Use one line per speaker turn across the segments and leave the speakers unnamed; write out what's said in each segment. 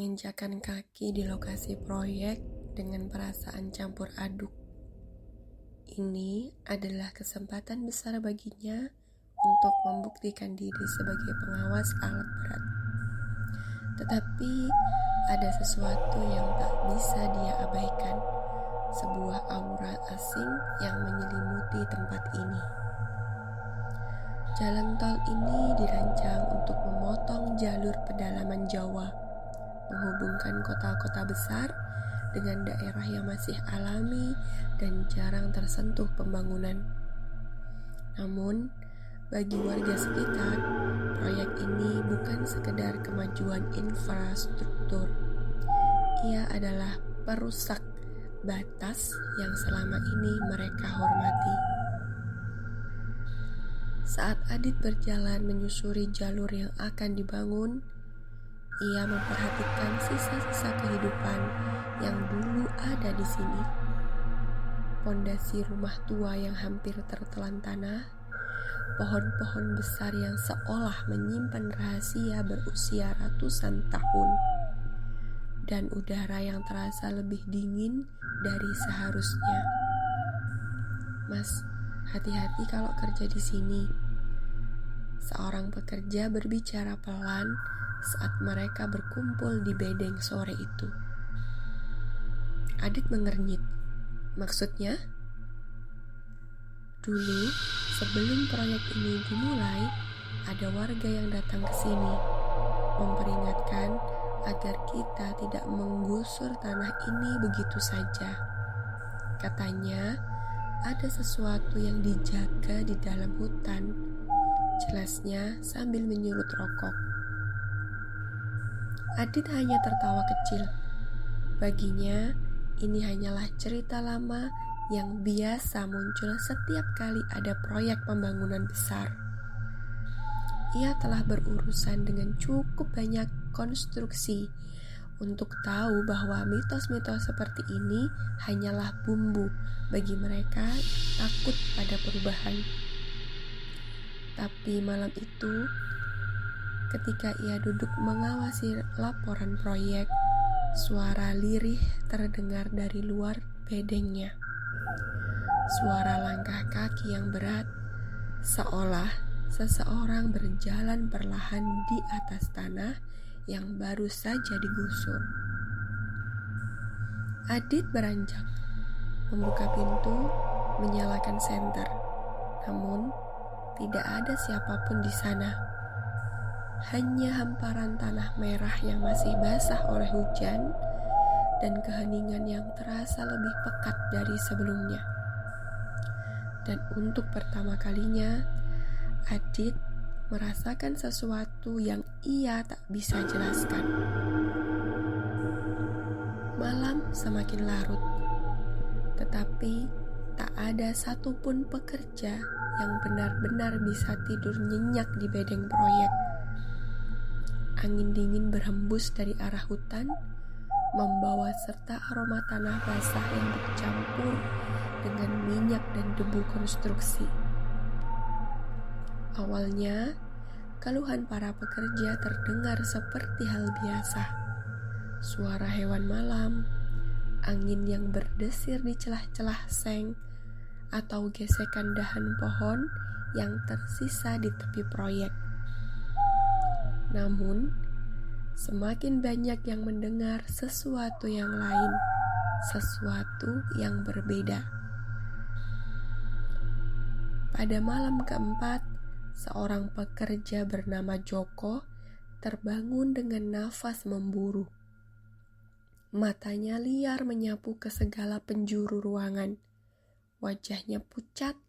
menginjakan kaki di lokasi proyek dengan perasaan campur aduk. Ini adalah kesempatan besar baginya untuk membuktikan diri sebagai pengawas alat berat. Tetapi ada sesuatu yang tak bisa dia abaikan, sebuah aura asing yang menyelimuti tempat ini. Jalan tol ini dirancang untuk memotong jalur pedalaman Jawa, menghubungkan kota-kota besar dengan daerah yang masih alami dan jarang tersentuh pembangunan. Namun, bagi warga sekitar, proyek ini bukan sekedar kemajuan infrastruktur. Ia adalah perusak batas yang selama ini mereka hormati. Saat Adit berjalan menyusuri jalur yang akan dibangun, ia memperhatikan sisa-sisa kehidupan yang dulu ada di sini. Pondasi rumah tua yang hampir tertelan tanah, pohon-pohon besar yang seolah menyimpan rahasia berusia ratusan tahun, dan udara yang terasa lebih dingin dari seharusnya. "Mas, hati-hati kalau kerja di sini," seorang pekerja berbicara pelan saat mereka berkumpul di bedeng sore itu. Adit mengernyit. "Maksudnya?" "Dulu, sebelum proyek ini dimulai, ada warga yang datang ke sini, memperingatkan agar kita tidak menggusur tanah ini begitu saja. Katanya, ada sesuatu yang dijaga di dalam hutan," jelasnya sambil menyulut rokok. Adit hanya tertawa kecil. Baginya, ini hanyalah cerita lama yang biasa muncul setiap kali ada proyek pembangunan besar. Ia telah berurusan dengan cukup banyak konstruksi untuk tahu bahwa mitos-mitos seperti ini hanyalah bumbu bagi mereka takut pada perubahan. Tapi malam itu, ketika ia duduk mengawasi laporan proyek, suara lirih terdengar dari luar bedengnya. Suara langkah kaki yang berat, seolah seseorang berjalan perlahan di atas tanah yang baru saja digusur. Adit beranjak, membuka pintu, menyalakan senter. Namun, tidak ada siapapun di sana. Hanya hamparan tanah merah yang masih basah oleh hujan dan keheningan yang terasa lebih pekat dari sebelumnya. Dan untuk pertama kalinya, Adit merasakan sesuatu yang ia tak bisa jelaskan. Malam semakin larut, tetapi tak ada satupun pekerja yang benar-benar bisa tidur nyenyak di bedeng proyek. Angin dingin berhembus dari arah hutan, membawa serta aroma tanah basah yang bercampur dengan minyak dan debu konstruksi. Awalnya, keluhan para pekerja terdengar seperti hal biasa. Suara hewan malam, angin yang berdesir di celah-celah seng, atau gesekan dahan pohon yang tersisa di tepi proyek. Namun, semakin banyak yang mendengar sesuatu yang lain, sesuatu yang berbeda. Pada malam keempat, seorang pekerja bernama Joko terbangun dengan nafas memburu. Matanya liar menyapu ke segala penjuru ruangan. Wajahnya pucat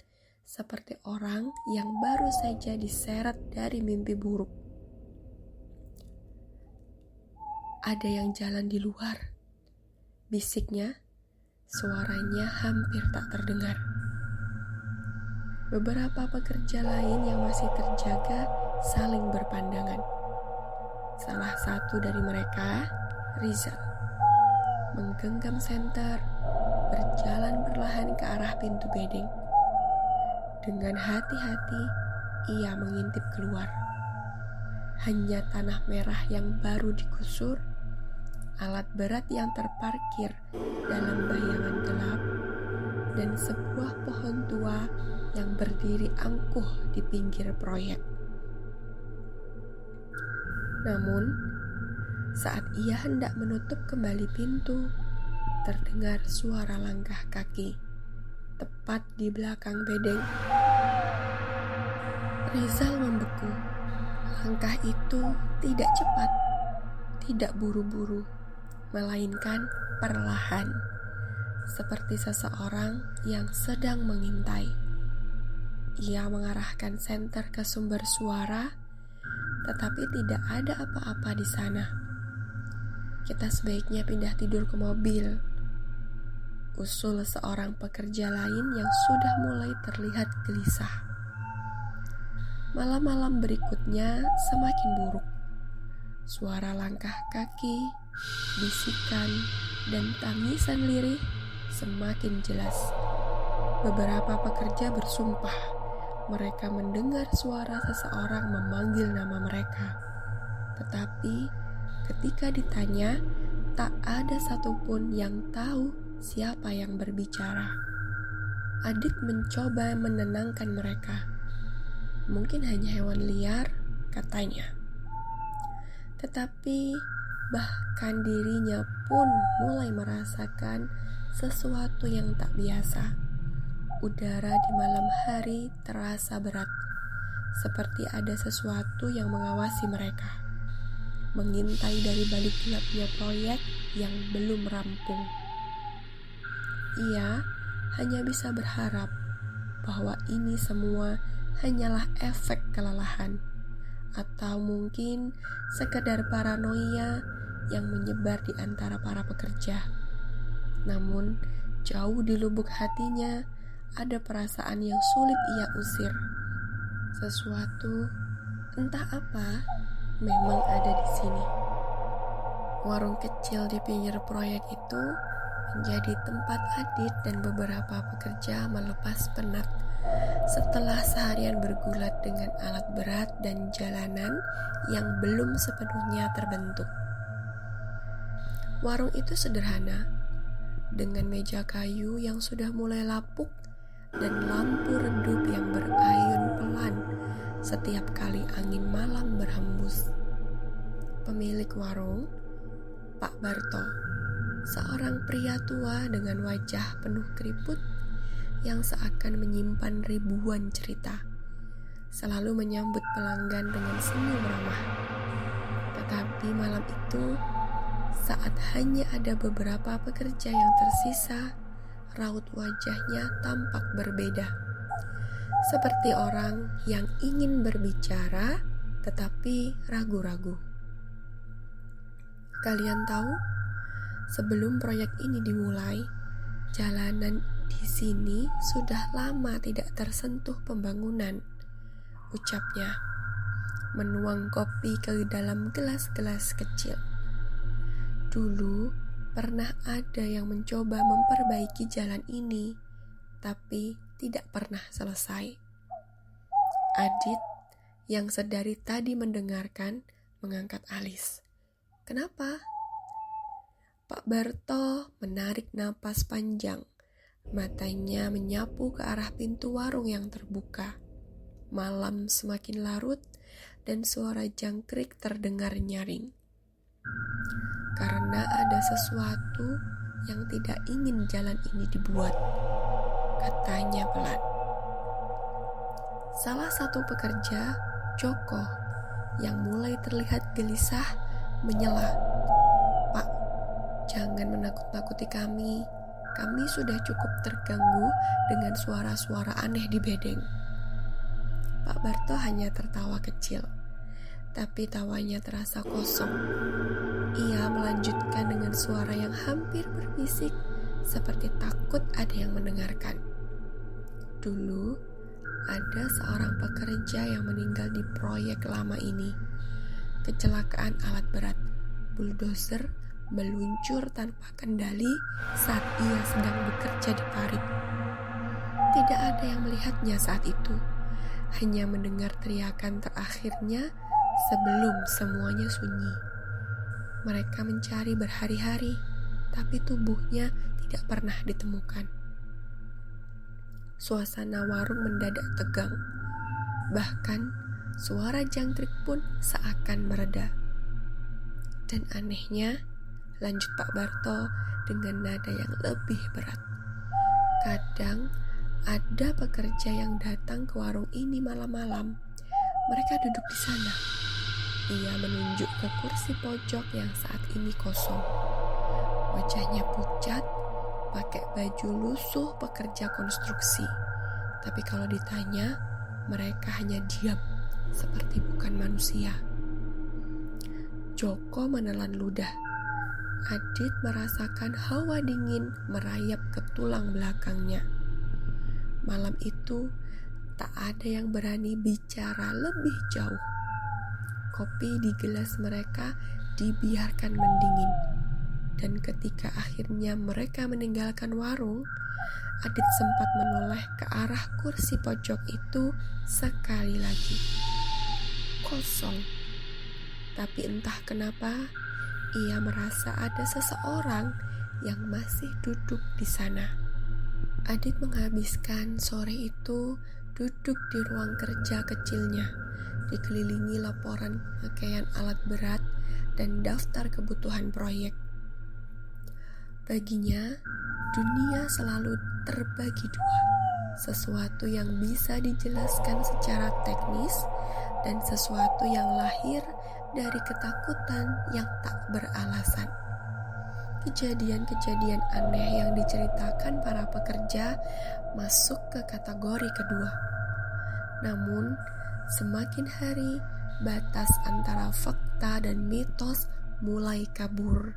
seperti orang yang baru saja diseret dari mimpi buruk. "Ada yang jalan di luar," bisiknya. Suaranya hampir tak terdengar. Beberapa pekerja lain yang masih terjaga saling berpandangan. Salah satu dari mereka, Rizal, menggenggam senter, berjalan perlahan ke arah pintu bedeng. Dengan hati-hati, ia mengintip keluar. Hanya tanah merah yang baru digusur, alat berat yang terparkir dalam bayangan gelap, dan sebuah pohon tua yang berdiri angkuh di pinggir proyek. Namun, saat ia hendak menutup kembali pintu, terdengar suara langkah kaki tepat di belakang bedeng. Rizal membeku. Langkah itu tidak cepat, tidak buru-buru, melainkan perlahan, seperti seseorang yang sedang mengintai. Ia mengarahkan senter ke sumber suara, tetapi tidak ada apa-apa di sana. Kita sebaiknya pindah tidur ke mobil, usul seorang pekerja lain yang sudah mulai terlihat gelisah. Malam-malam berikutnya semakin buruk. Suara langkah kaki, bisikan, dan tangisan lirih semakin jelas. Beberapa pekerja bersumpah mereka mendengar suara seseorang memanggil nama mereka. Tetapi ketika ditanya, tak ada satupun yang tahu siapa yang berbicara. Adit mencoba menenangkan mereka. Mungkin hanya hewan liar, katanya. Tetapi bahkan dirinya pun mulai merasakan sesuatu yang tak biasa. Udara di malam hari terasa berat, seperti ada sesuatu yang mengawasi mereka, mengintai dari balik gelapnya proyek yang belum rampung. Ia hanya bisa berharap bahwa ini semua hanyalah efek kelelahan, atau mungkin sekedar paranoia yang menyebar di antara para pekerja. Namun, jauh di lubuk hatinya ada perasaan yang sulit ia usir. Sesuatu, entah apa, memang ada di sini. Warung kecil di pinggir proyek itu menjadi tempat Adit dan beberapa pekerja melepas penat setelah seharian bergulat dengan alat berat dan jalanan yang belum sepenuhnya terbentuk. Warung itu sederhana, dengan meja kayu yang sudah mulai lapuk dan lampu redup yang berayun pelan setiap kali angin malam berhembus. Pemilik warung, Pak Barto, seorang pria tua dengan wajah penuh keriput yang seakan menyimpan ribuan cerita, selalu menyambut pelanggan dengan senyum ramah. Tetapi malam itu, saat hanya ada beberapa pekerja yang tersisa, raut wajahnya tampak berbeda, seperti orang yang ingin berbicara tetapi ragu-ragu. Kalian tahu, sebelum proyek ini dimulai, jalanan di sini sudah lama tidak tersentuh pembangunan, ucapnya, menuang kopi ke dalam gelas-gelas kecil. Dulu pernah ada yang mencoba memperbaiki jalan ini, tapi tidak pernah selesai. Adit yang sedari tadi mendengarkan mengangkat alis. Kenapa? Pak Barto menarik napas panjang. Matanya menyapu ke arah pintu warung yang terbuka. Malam semakin larut dan suara jangkrik terdengar nyaring. Karena ada sesuatu yang tidak ingin jalan ini dibuat, katanya pelan. Salah satu pekerja, Joko, yang mulai terlihat gelisah, menyela. Pak, jangan menakut-nakuti kami. Kami sudah cukup terganggu dengan suara-suara aneh di bedeng. Pak Barto hanya tertawa kecil, tapi tawanya terasa kosong. Ia melanjutkan dengan suara yang hampir berbisik, seperti takut ada yang mendengarkan. Dulu, ada seorang pekerja yang meninggal di proyek lama ini. Kecelakaan alat berat, bulldozer meluncur tanpa kendali saat ia sedang bekerja di parit. Tidak ada yang melihatnya saat itu, hanya mendengar teriakan terakhirnya sebelum semuanya sunyi. Mereka mencari berhari-hari, tapi tubuhnya tidak pernah ditemukan. Suasana warung mendadak tegang. Bahkan suara jangkrik pun seakan mereda. Dan anehnya, lanjut Pak Barto dengan nada yang lebih berat, kadang ada pekerja yang datang ke warung ini malam-malam. Mereka duduk di sana. Ia menunjuk ke kursi pojok yang saat ini kosong. Wajahnya pucat, pakai baju lusuh pekerja konstruksi. Tapi kalau ditanya, mereka hanya diam, seperti bukan manusia. Joko menelan ludah. Adit merasakan hawa dingin merayap ke tulang belakangnya. Malam itu, tak ada yang berani bicara lebih jauh. Kopi di gelas mereka dibiarkan mendingin. Dan ketika akhirnya mereka meninggalkan warung, Adit sempat menoleh ke arah kursi pojok itu sekali lagi. Kosong. Tapi entah kenapa, ia merasa ada seseorang yang masih duduk di sana. Adit menghabiskan sore itu duduk di ruang kerja kecilnya, dikelilingi laporan pemakaian alat berat dan daftar kebutuhan proyek. Baginya, dunia selalu terbagi dua, sesuatu yang bisa dijelaskan secara teknis dan sesuatu yang lahir dari ketakutan yang tak beralasan. Kejadian-kejadian aneh yang diceritakan para pekerja masuk ke kategori kedua. Namun, semakin hari, batas antara fakta dan mitos mulai kabur.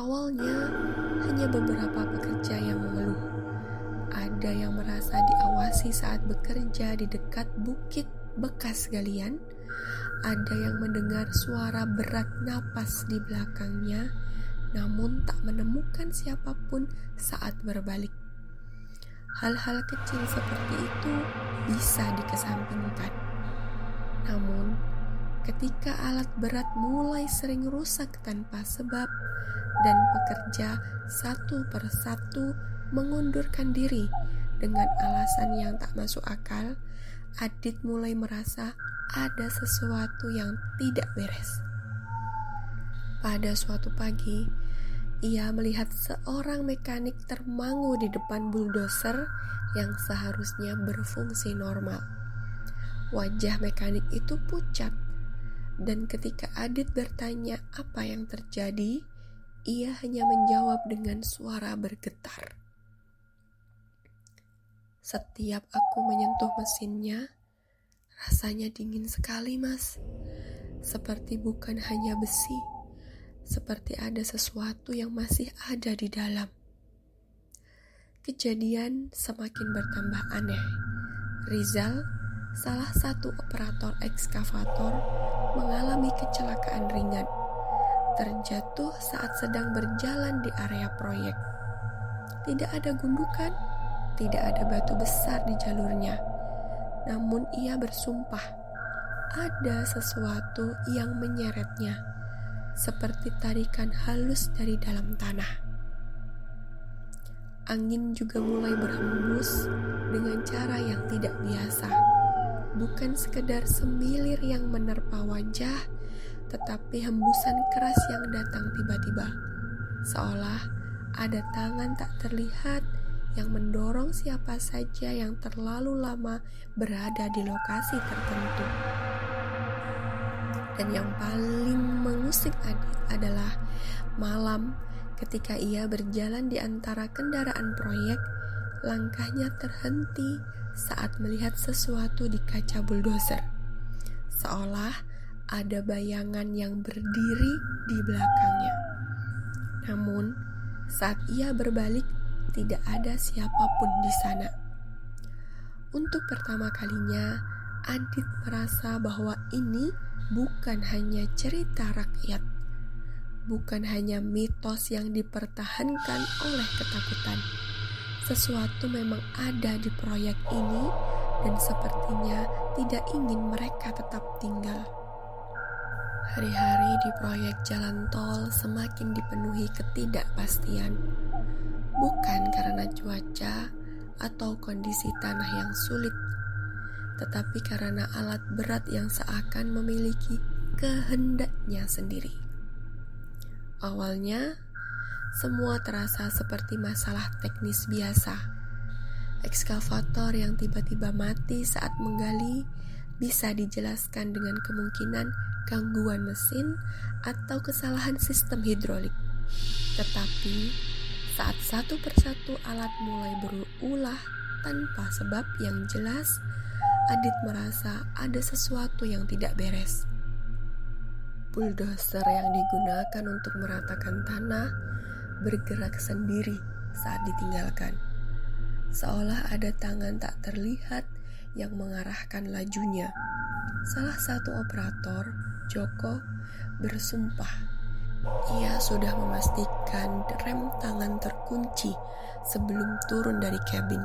Awalnya, hanya beberapa pekerja yang mengeluh. Ada yang merasa diawasi saat bekerja di dekat bukit bekas galian. Ada yang mendengar suara berat napas di belakangnya, namun tak menemukan siapapun saat berbalik. Hal-hal kecil seperti itu bisa dikesampingkan. Namun, ketika alat berat mulai sering rusak tanpa sebab dan pekerja satu persatu mengundurkan diri dengan alasan yang tak masuk akal, Adit mulai merasa ada sesuatu yang tidak beres. Pada suatu pagi, ia melihat seorang mekanik termangu di depan buldoser yang seharusnya berfungsi normal. Wajah mekanik itu pucat, dan ketika Adit bertanya apa yang terjadi, ia hanya menjawab dengan suara bergetar. Setiap aku menyentuh mesinnya, rasanya dingin sekali, Mas. Seperti bukan hanya besi, seperti ada sesuatu yang masih ada di dalam. Kejadian semakin bertambah aneh. Rizal, salah satu operator ekskavator, mengalami kecelakaan ringan. Terjatuh saat sedang berjalan di area proyek. Tidak ada gundukan, tidak ada batu besar di jalurnya. Namun ia bersumpah, ada sesuatu yang menyeretnya, seperti tarikan halus dari dalam tanah. Angin juga mulai berhembus dengan cara yang tidak biasa. Bukan sekedar semilir yang menerpa wajah, tetapi hembusan keras yang datang tiba-tiba. Seolah ada tangan tak terlihat yang mendorong siapa saja yang terlalu lama berada di lokasi tertentu. Dan yang paling mengusik Adit adalah malam ketika ia berjalan di antara kendaraan proyek, langkahnya terhenti saat melihat sesuatu di kaca buldoser. Seolah ada bayangan yang berdiri di belakangnya. Namun, saat ia berbalik, tidak ada siapapun di sana. Untuk pertama kalinya, Adit merasa bahwa ini bukan hanya cerita rakyat, bukan hanya mitos yang dipertahankan oleh ketakutan. Sesuatu memang ada di proyek ini dan sepertinya tidak ingin mereka tetap tinggal. Hari-hari di proyek jalan tol semakin dipenuhi ketidakpastian, bukan karena cuaca atau kondisi tanah yang sulit, tetapi karena alat berat yang seakan memiliki kehendaknya sendiri. Awalnya, semua terasa seperti masalah teknis biasa. Ekskavator yang tiba-tiba mati saat menggali bisa dijelaskan dengan kemungkinan gangguan mesin atau kesalahan sistem hidrolik. Tetapi saat satu persatu alat mulai berulah tanpa sebab yang jelas, Adit merasa ada sesuatu yang tidak beres. Bulldozer yang digunakan untuk meratakan tanah bergerak sendiri saat ditinggalkan, seolah ada tangan tak terlihat yang mengarahkan lajunya. Salah satu operator, Joko, bersumpah ia sudah memastikan rem tangan terkunci sebelum turun dari kabin.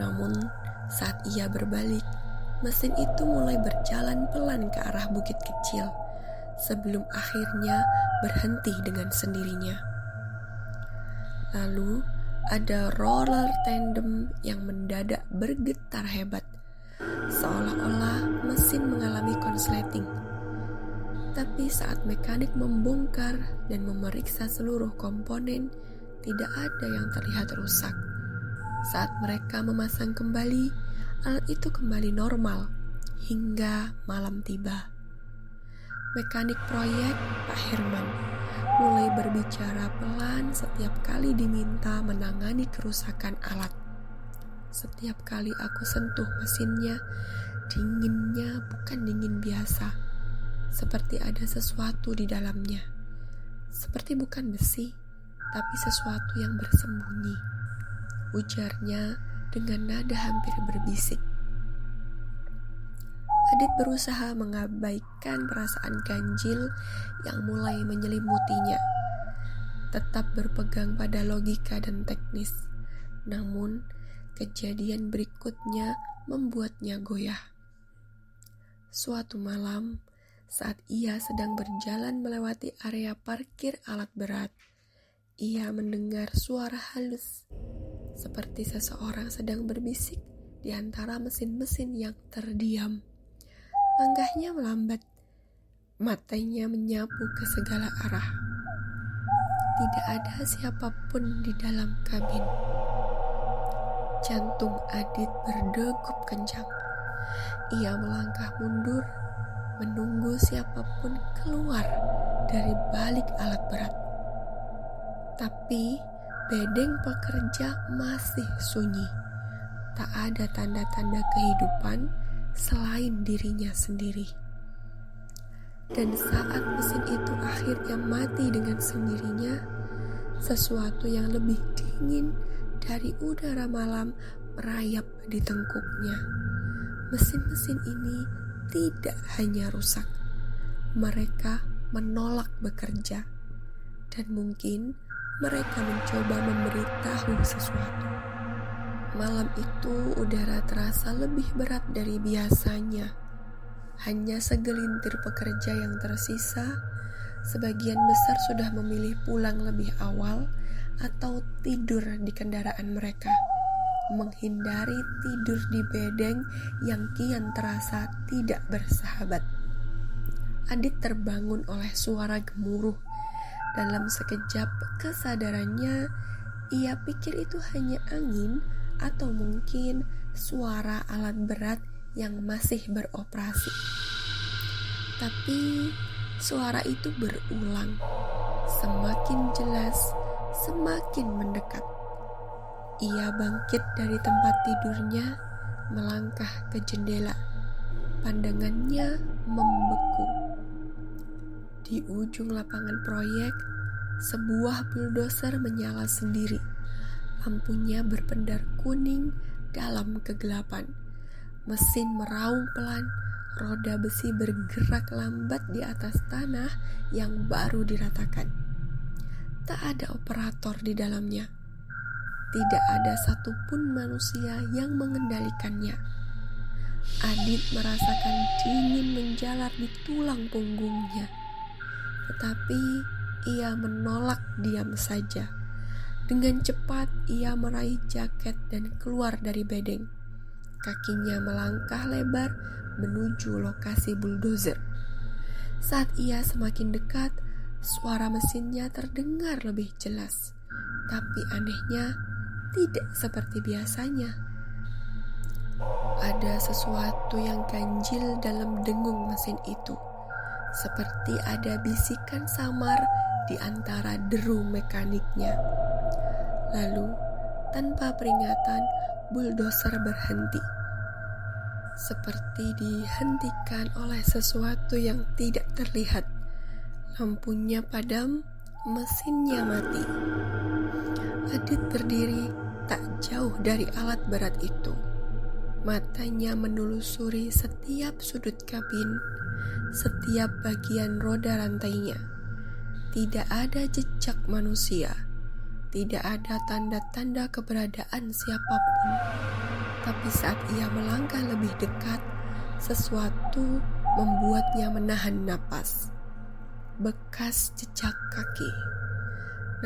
Namun, saat ia berbalik, mesin itu mulai berjalan pelan ke arah bukit kecil sebelum akhirnya berhenti dengan sendirinya. Lalu, ada roller tandem yang mendadak bergetar hebat, seolah-olah mesin mengalami konsleting. Tapi saat mekanik membongkar dan memeriksa seluruh komponen, tidak ada yang terlihat rusak. Saat mereka memasang kembali, alat itu kembali normal hingga malam tiba. Mekanik proyek, Pak Herman, mulai berbicara pelan setiap kali diminta menangani kerusakan alat. Setiap kali aku sentuh mesinnya, dinginnya bukan dingin biasa, seperti ada sesuatu di dalamnya. Seperti bukan besi, tapi sesuatu yang bersembunyi, ujarnya dengan nada hampir berbisik. Adit berusaha mengabaikan perasaan ganjil yang mulai menyelimutinya, tetap berpegang pada logika dan teknis. Namun, kejadian berikutnya membuatnya goyah. Suatu malam, saat ia sedang berjalan melewati area parkir alat berat, ia mendengar suara halus, seperti seseorang sedang berbisik di antara mesin-mesin yang terdiam. Langkahnya melambat, matanya menyapu ke segala arah. Tidak ada siapapun di dalam kabin. Jantung Adit berdegup kencang. Ia melangkah mundur, menunggu siapapun keluar dari balik alat berat. Tapi bedeng pekerja masih sunyi. Tak ada tanda-tanda kehidupan selain dirinya sendiri. Dan saat mesin itu akhirnya mati dengan sendirinya, sesuatu yang lebih dingin dari udara malam merayap di tengkuknya. Mesin-mesin ini tidak hanya rusak, mereka menolak bekerja, dan mungkin mereka mencoba memberitahu sesuatu. Malam itu udara terasa lebih berat dari biasanya. Hanya segelintir pekerja yang tersisa, sebagian besar sudah memilih pulang lebih awal atau tidur di kendaraan mereka, menghindari tidur di bedeng yang kian terasa tidak bersahabat. Adit terbangun oleh suara gemuruh. Dalam sekejap kesadarannya, ia pikir itu hanya angin atau mungkin suara alat berat yang masih beroperasi. Tapi suara itu berulang, semakin jelas, semakin mendekat. Ia bangkit dari tempat tidurnya, melangkah ke jendela. Pandangannya membeku. Di ujung lapangan proyek, sebuah bulldozer menyala sendiri. Lampunya berpendar kuning dalam kegelapan. Mesin meraung pelan, roda besi bergerak lambat di atas tanah yang baru diratakan. Tak ada operator di dalamnya. Tidak ada satupun manusia yang mengendalikannya. Adit merasakan dingin menjalar di tulang punggungnya. Tetapi ia menolak diam saja. Dengan cepat ia meraih jaket dan keluar dari bedeng. Kakinya melangkah lebar menuju lokasi bulldozer. Saat ia semakin dekat, suara mesinnya terdengar lebih jelas. Tapi anehnya, tidak seperti biasanya. Ada sesuatu yang ganjil dalam dengung mesin itu. Seperti ada bisikan samar di antara deru mekaniknya. Lalu, tanpa peringatan, bulldozer berhenti. Seperti dihentikan oleh sesuatu yang tidak terlihat. Lampunya padam, mesinnya mati. Adit berdiri tak jauh dari alat berat itu. Matanya menelusuri setiap sudut kabin, setiap bagian roda rantainya. Tidak ada jejak manusia, tidak ada tanda-tanda keberadaan siapapun. Tapi saat ia melangkah lebih dekat, sesuatu membuatnya menahan napas. Bekas jejak kaki.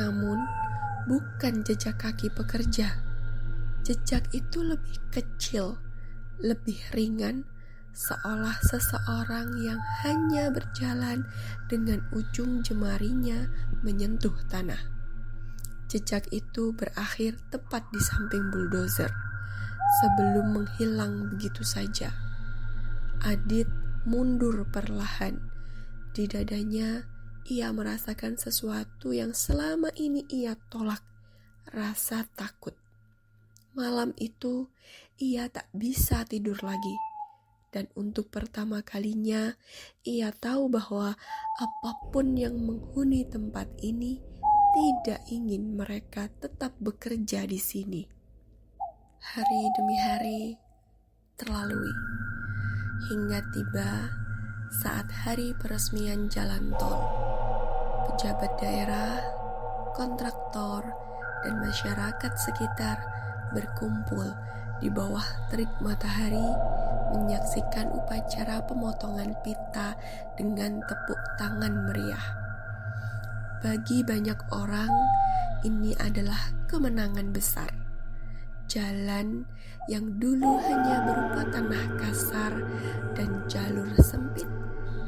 Namun, bukan jejak kaki pekerja. Jejak itu lebih kecil, lebih ringan, seolah seseorang yang hanya berjalan dengan ujung jemarinya menyentuh tanah. Jejak itu berakhir tepat di samping bulldozer, sebelum menghilang begitu saja. Adit mundur perlahan. Di dadanya, ia merasakan sesuatu yang selama ini ia tolak, rasa takut. Malam itu, ia tak bisa tidur lagi. Dan untuk pertama kalinya, ia tahu bahwa apapun yang menghuni tempat ini tidak ingin mereka tetap bekerja di sini. Hari demi hari terlalui, hingga tiba saat hari peresmian jalan tol. Pejabat daerah, kontraktor, dan masyarakat sekitar berkumpul di bawah terik matahari menyaksikan upacara pemotongan pita dengan tepuk tangan meriah. Bagi banyak orang, ini adalah kemenangan besar. Jalan yang dulu hanya berupa tanah kasar dan jalur sempit,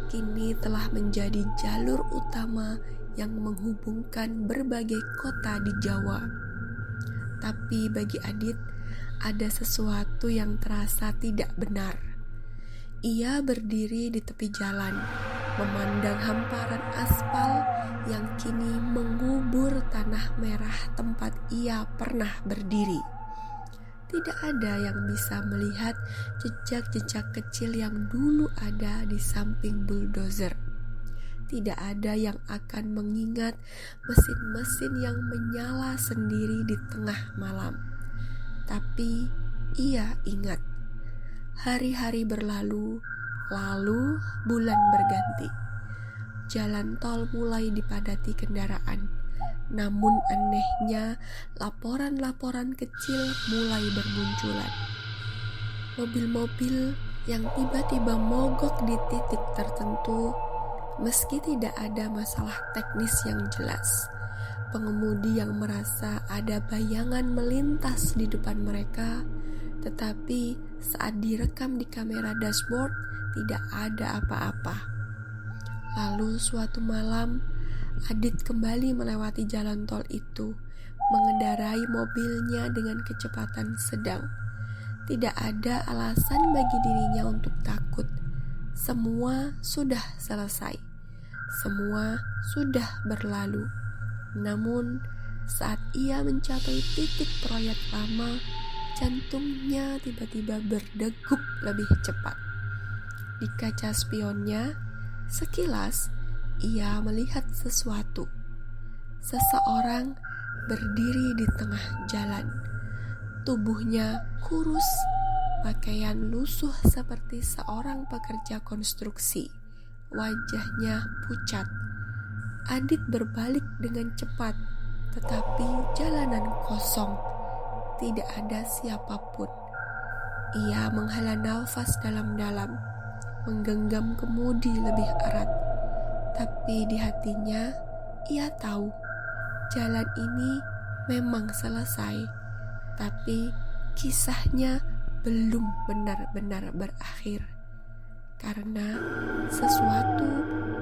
kini telah menjadi jalur utama yang menghubungkan berbagai kota di Jawa. Tapi bagi Adit, ada sesuatu yang terasa tidak benar. Ia berdiri di tepi jalan, memandang hamparan aspal yang kini mengubur tanah merah tempat ia pernah berdiri. Tidak ada yang bisa melihat jejak-jejak kecil yang dulu ada di samping bulldozer. Tidak ada yang akan mengingat mesin-mesin yang menyala sendiri di tengah malam. Tapi ia ingat. Hari-hari berlalu, lalu bulan berganti. Jalan tol mulai dipadati kendaraan. Namun anehnya, laporan-laporan kecil mulai bermunculan. Mobil-mobil yang tiba-tiba mogok di titik tertentu, meski tidak ada masalah teknis yang jelas. Pengemudi yang merasa ada bayangan melintas di depan mereka, tetapi saat direkam di kamera dashboard tidak ada apa-apa. Lalu suatu malam, Adit kembali melewati jalan tol itu, mengendarai mobilnya dengan kecepatan sedang. Tidak ada alasan bagi dirinya untuk takut. Semua sudah selesai. Semua sudah berlalu. Namun, saat ia mencapai titik proyek lama, jantungnya tiba-tiba berdegup lebih cepat. Di kaca spionnya, sekilas ia melihat sesuatu. Seseorang berdiri di tengah jalan. Tubuhnya kurus, pakaian lusuh seperti seorang pekerja konstruksi. Wajahnya pucat. Adit berbalik dengan cepat, tetapi jalanan kosong. Tidak ada siapapun. Ia menghela nafas dalam-dalam, menggenggam kemudi lebih erat. Tapi di hatinya, ia tahu jalan ini memang selesai, tapi kisahnya belum benar-benar berakhir. Karena sesuatu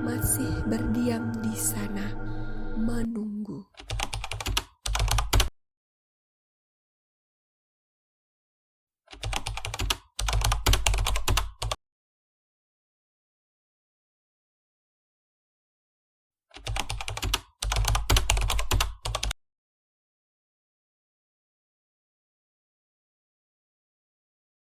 masih berdiam di sana, menunggu.